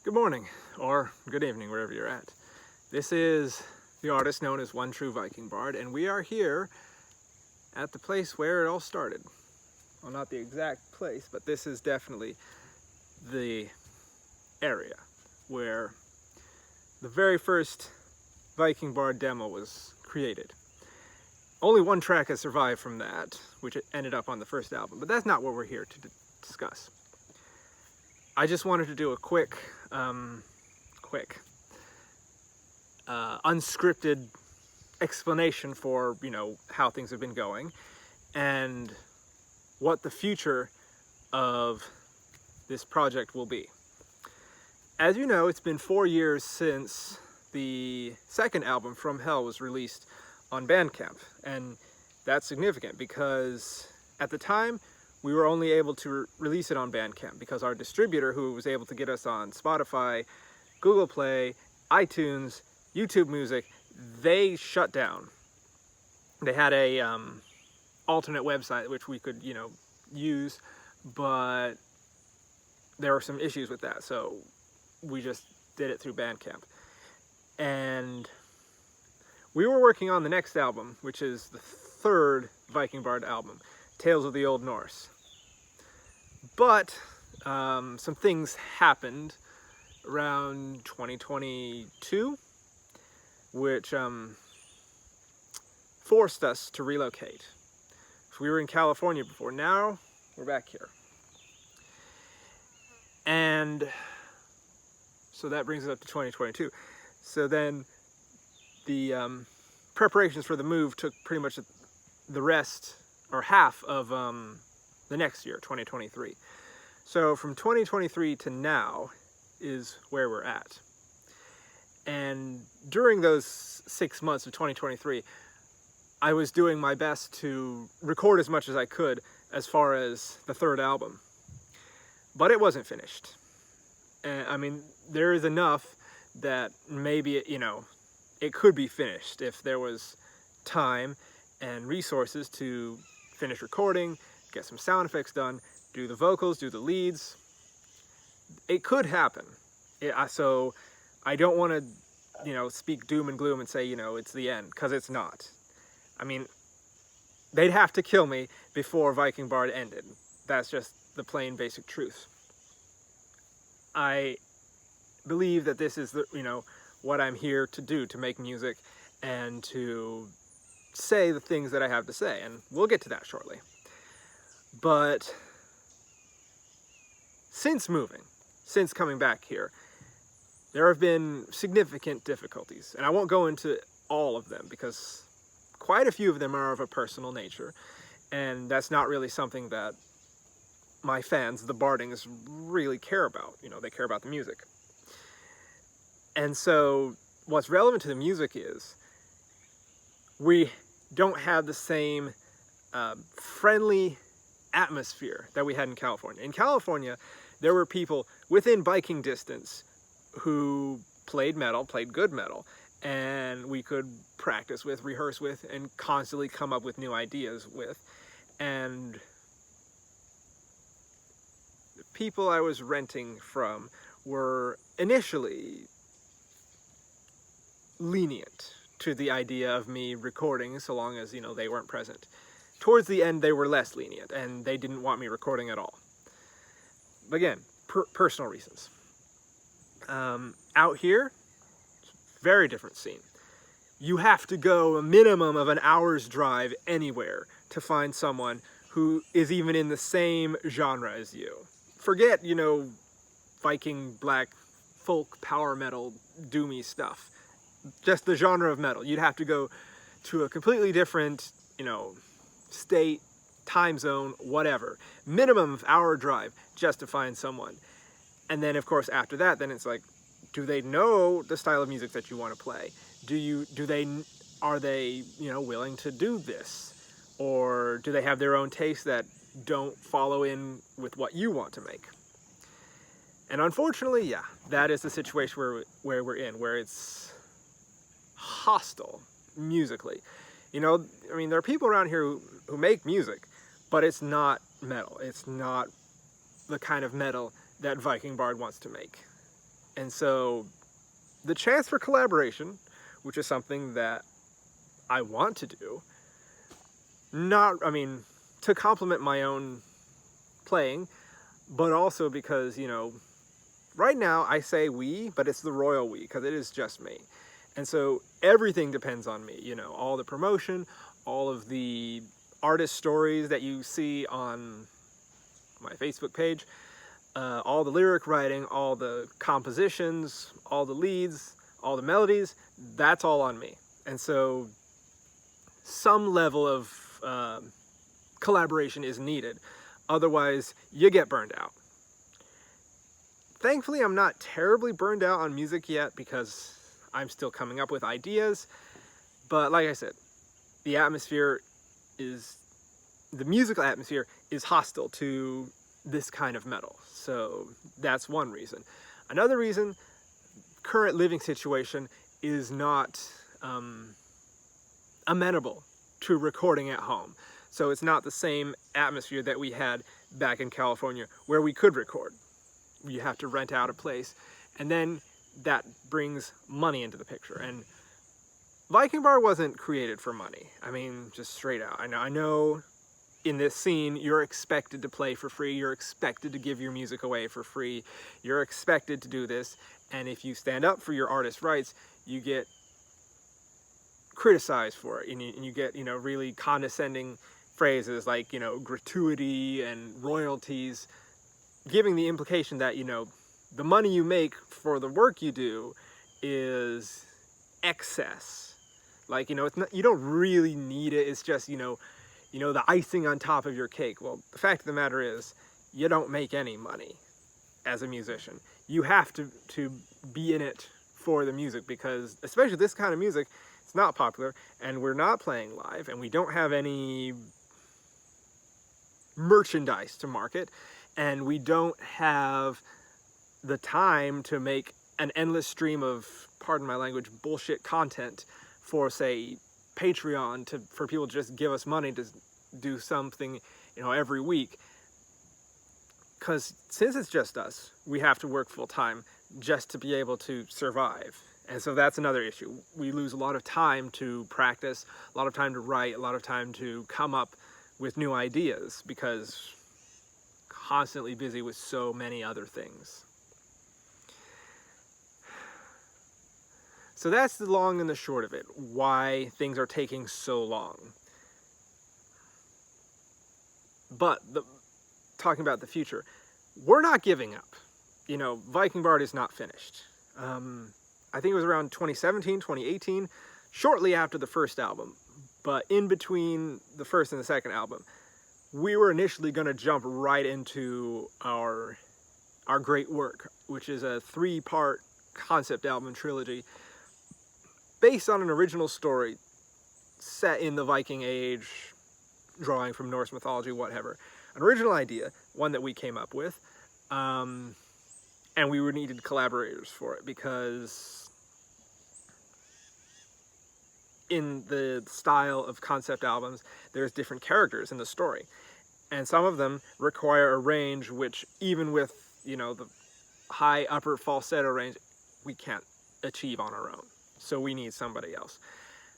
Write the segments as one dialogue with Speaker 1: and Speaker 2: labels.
Speaker 1: Good morning, or good evening, wherever you're at. This is the artist known as One True Vikingbard, and we are here at the place where it all started. Well, not the exact place, but this is definitely the area where the very first Vikingbard demo was created. Only one track has survived from that, which ended up on the first album, but that's not what we're here to discuss. I just wanted to do a quick unscripted explanation for, how things have been going and what the future of this project will be. As you know, it's been 4 years since the second album, From Hel, was released on BandCamp, and that's significant because at the time we were only able to release it on BandCamp because our distributor, who was able to get us on Spotify, Google Play, iTunes, YouTube Music, they shut down. They had a alternate website which we could, use, but there were some issues with that, so we just did it through BandCamp. And we were working on the next album, which is the third Vikingbard album, Tales of the Old Norse. But some things happened around 2022, which forced us to relocate. So we were in California before. Now we're back here. And so that brings us up to 2022. So then the preparations for the move took pretty much the rest, or half of the next year, 2023. So from 2023 to now is where we're at. And during those 6 months of 2023, I was doing my best to record as much as I could as far as the third album. But it wasn't finished. And there is enough that maybe, it could be finished if there was time and resources to finish recording, get some sound effects done, do the vocals, do the leads. It could happen. So I don't want to, speak doom and gloom and say, it's the end, because it's not. They'd have to kill me before Vikingbard ended. That's just the plain basic truth. I believe that this is what I'm here to do, to make music and to say the things that I have to say, and we'll get to that shortly. But since coming back here, there have been significant difficulties, and I won't go into all of them because quite a few of them are of a personal nature, and that's not really something that my fans, the Bardings, really care about. They care about the music. And so what's relevant to the music is we don't have the same friendly atmosphere that we had in California. In California, there were people within biking distance who played good metal, and we could practice with, rehearse with, and constantly come up with new ideas with. And the people I was renting from were initially lenient to the idea of me recording so long as, they weren't present. Towards the end, they were less lenient, and they didn't want me recording at all. But again, personal reasons. Out here, very different scene. You have to go a minimum of an hour's drive anywhere to find someone who is even in the same genre as you. Forget, Viking, black, folk, power metal, doomy stuff. Just the genre of metal. You'd have to go to a completely different, state, time zone, whatever. Minimum of hour drive just to find someone. And then, of course, after that, then it's like, do they know the style of music that you want to play? Are they willing to do this? Or do they have their own tastes that don't follow in with what you want to make? And unfortunately, yeah, that is the situation where we're in, where it's hostile musically. There are people around here who make music, but it's not metal. It's not the kind of metal that Vikingbard wants to make. And so the chance for collaboration, which is something that I want to do, to complement my own playing, but also because, right now I say we, but it's the royal we, because it is just me. And so everything depends on me, all the promotion, all of the artist stories that you see on my Facebook page, all the lyric writing, all the compositions, all the leads, all the melodies, that's all on me. And so some level of collaboration is needed. Otherwise, you get burned out. Thankfully, I'm not terribly burned out on music yet because I'm still coming up with ideas. But like I said, the musical atmosphere is hostile to this kind of metal. So that's one reason. Another reason, current living situation is not amenable to recording at home. So it's not the same atmosphere that we had back in California where we could record. You have to rent out a place, and then that brings money into the picture. And Vikingbard wasn't created for money. Just straight out. I know in this scene, you're expected to play for free, you're expected to give your music away for free, you're expected to do this, and if you stand up for your artist rights, you get criticized for it, and you get, really condescending phrases like, gratuity and royalties, giving the implication that, the money you make for the work you do is excess. Like, it's not, you don't really need it, it's just, the icing on top of your cake. Well, the fact of the matter is, you don't make any money as a musician. You have to be in it for the music, because especially this kind of music, it's not popular, and we're not playing live, and we don't have any merchandise to market, and we don't have the time to make an endless stream of, pardon my language, bullshit content for, say, Patreon, for people to just give us money to do something, every week. Because since it's just us, we have to work full time just to be able to survive. And so that's another issue. We lose a lot of time to practice, a lot of time to write, a lot of time to come up with new ideas, because constantly busy with so many other things. So that's the long and the short of it, why things are taking so long. But talking about the future, we're not giving up. Vikingbard is not finished. I think it was around 2017, 2018, shortly after the first album, but in between the first and the second album, we were initially going to jump right into our great work, which is a 3-part concept album trilogy based on an original story set in the Viking Age, drawing from Norse mythology, whatever. An original idea, one that we came up with, and we needed collaborators for it, because in the style of concept albums, there's different characters in the story. And some of them require a range which, even with, the high upper falsetto range, we can't achieve on our own. So we need somebody else.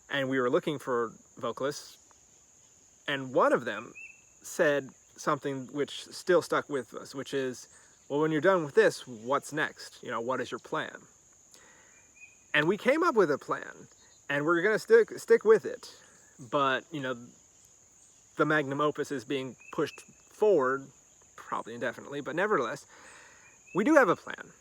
Speaker 1: And we were looking for vocalists, and one of them said something which still stuck with us, which is, well, when you're done with this, what's next? What is your plan? And we came up with a plan, and we're going to stick with it. But, the magnum opus is being pushed forward, probably indefinitely, but nevertheless, we do have a plan,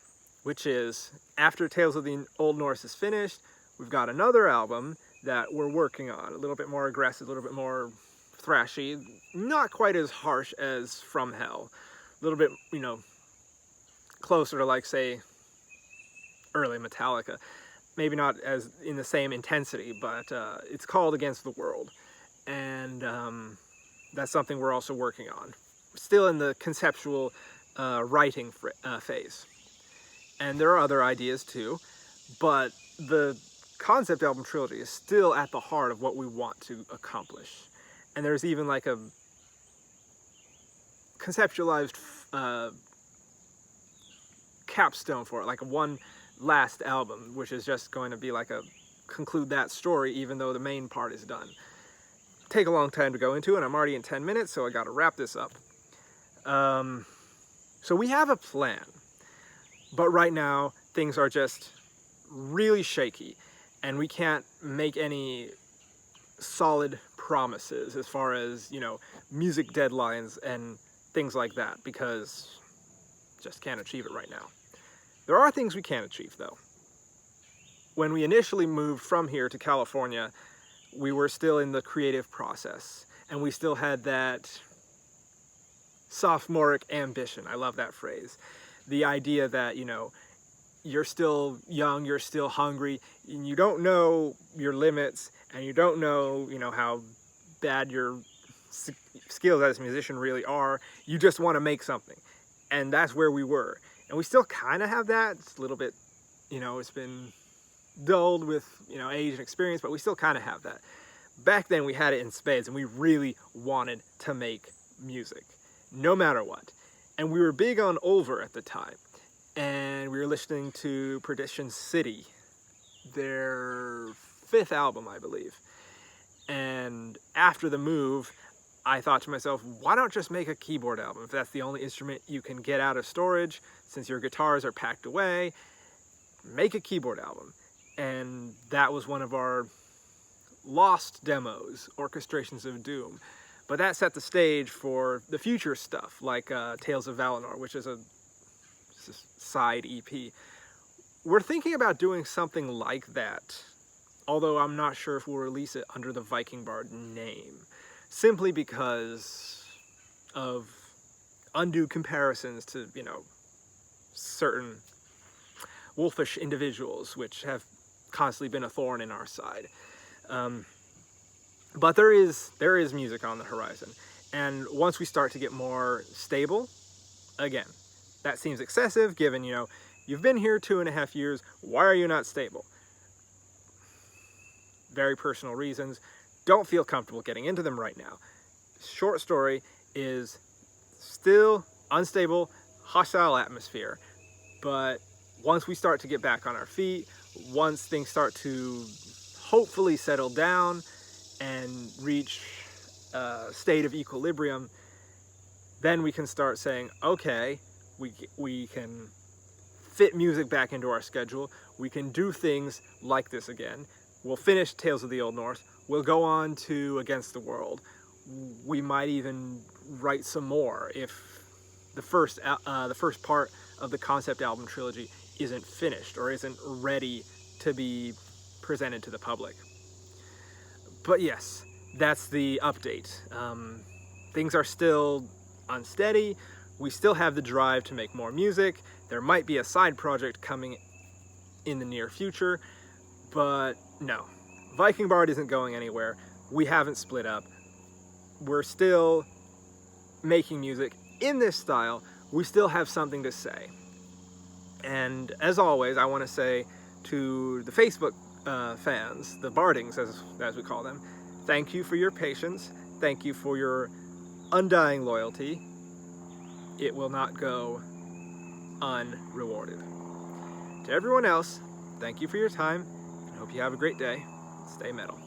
Speaker 1: which is, after Tales of the Old Norse is finished, we've got another album that we're working on, a little bit more aggressive, a little bit more thrashy, not quite as harsh as From Hel, a little bit, closer to, like, say, early Metallica. Maybe not as in the same intensity, but it's called Against the World, and that's something we're also working on. Still in the conceptual writing phase. And there are other ideas too, but the concept album trilogy is still at the heart of what we want to accomplish. And there's even like a conceptualized capstone for it, like a one last album, which is just going to be like a conclude that story, even though the main part is done. Take a long time to go into, and I'm already in 10 minutes, so I got to wrap this up. So we have a plan, but right now things are just really shaky, and we can't make any solid promises as far as, you know, music deadlines and things like that, because just can't achieve it right now. There are things we can achieve, though. When we initially moved from here to California, we were still in the creative process, and we still had that sophomoric ambition. I love that phrase. The idea that, you know, you're still young, you're still hungry, and you don't know your limits, and you don't know, you know, how bad your skills as a musician really are. You just want to make something. And that's where we were. And we still kind of have that. It's a little bit, you know, it's been dulled with, you know, age and experience, but we still kind of have that. Back then we had it in spades, and we really wanted to make music, no matter what. And we were big on Ulver at the time. And we were listening to Perdition City, their 5th album, I believe. And after the move, I thought to myself, why not just make a keyboard album? If that's the only instrument you can get out of storage, since your guitars are packed away, make a keyboard album. And that was one of our lost demos, Orchestrations of Doom. But that set the stage for the future stuff, like Tales of Valinor, which is a side EP. We're thinking about doing something like that, although I'm not sure if we'll release it under the Vikingbard name, simply because of undue comparisons to, you know, certain wolfish individuals, which have constantly been a thorn in our side. But there is music on the horizon, and once we start to get more stable, again, that seems excessive given, you know, you've been here 2.5 years, why are you not stable? Very personal reasons. Don't feel comfortable getting into them right now. Short story is still unstable, hostile atmosphere, but once we start to get back on our feet, once things start to hopefully settle down and reach a state of equilibrium, then we can start saying, okay, we can fit music back into our schedule, we can do things like this again, we'll finish Tales of the Old North, we'll go on to Against the World, we might even write some more if the first part of the concept album trilogy isn't finished or isn't ready to be presented to the public. But yes, that's the update. Things are still unsteady. We still have the drive to make more music. There might be a side project coming in the near future, but no. Vikingbard isn't going anywhere. We haven't split up. We're still making music in this style. We still have something to say. And as always, I want to say to the Facebook fans, the Bardings as we call them, thank you for your patience. Thank you for your undying loyalty. It will not go unrewarded. To everyone else, thank you for your time, and hope you have a great day. Stay metal.